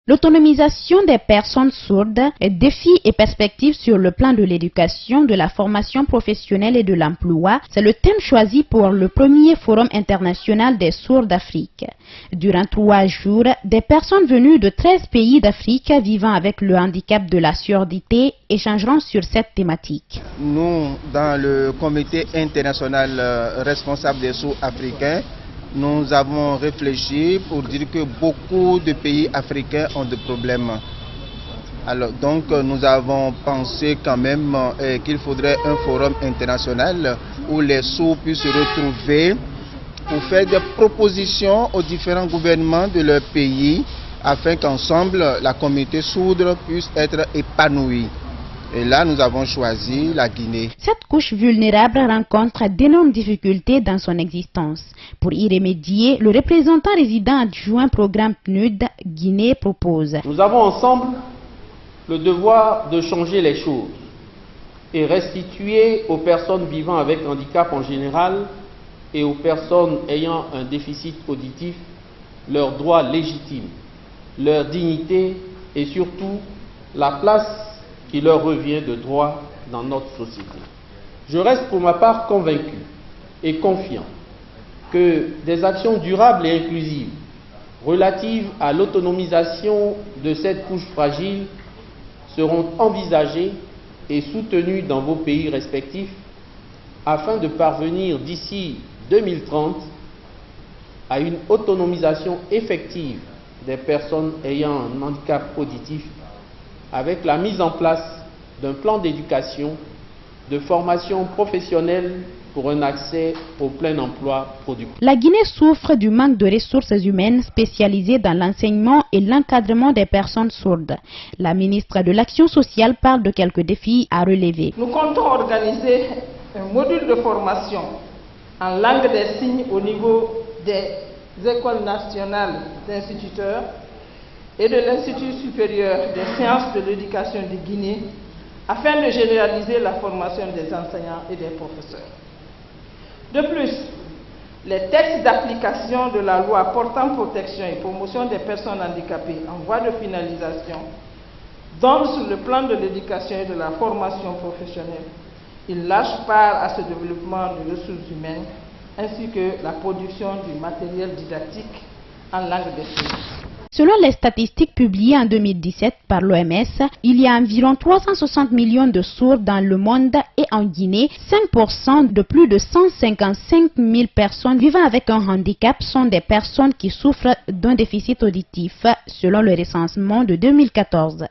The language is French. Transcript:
L'autonomisation des personnes sourdes, défis et perspectives sur le plan de l'éducation, de la formation professionnelle et de l'emploi, c'est le thème choisi pour le premier Forum international des sourds d'Afrique. Durant 3 jours, des personnes venues de 13 pays d'Afrique vivant avec le handicap de la surdité échangeront sur cette thématique. Nous, dans le comité international responsable des sourds africains, nous avons réfléchi pour dire que beaucoup de pays africains ont des problèmes. Alors, donc nous avons pensé quand même qu'il faudrait un forum international où les sourds puissent se retrouver pour faire des propositions aux différents gouvernements de leur pays afin qu'ensemble la communauté sourde puisse être épanouie. Et là, nous avons choisi la Guinée. Cette couche vulnérable rencontre d'énormes difficultés dans son existence. Pour y remédier, le représentant résident adjoint programme PNUD Guinée propose. Nous avons ensemble le devoir de changer les choses et restituer aux personnes vivant avec handicap en général et aux personnes ayant un déficit auditif leurs droits légitimes, leur dignité et surtout la place qui leur revient de droit dans notre société. Je reste pour ma part convaincu et confiant que des actions durables et inclusives relatives à l'autonomisation de cette couche fragile seront envisagées et soutenues dans vos pays respectifs afin de parvenir d'ici 2030 à une autonomisation effective des personnes ayant un handicap auditif avec la mise en place d'un plan d'éducation, de formation professionnelle pour un accès au plein emploi productif. La Guinée souffre du manque de ressources humaines spécialisées dans l'enseignement et l'encadrement des personnes sourdes. La ministre de l'Action sociale parle de quelques défis à relever. Nous comptons organiser un module de formation en langue des signes au niveau des écoles nationales d'instituteurs et de l'Institut supérieur des sciences de l'éducation de Guinée afin de généraliser la formation des enseignants et des professeurs. De plus, les textes d'application de la loi portant protection et promotion des personnes handicapées en voie de finalisation donnent sur le plan de l'éducation et de la formation professionnelle une large part à ce développement de ressources humaines ainsi que la production du matériel didactique en langue des signes. Selon les statistiques publiées en 2017 par l'OMS, il y a environ 360 millions de sourds dans le monde et en Guinée, 5% de plus de 155 000 personnes vivant avec un handicap sont des personnes qui souffrent d'un déficit auditif, selon le recensement de 2014.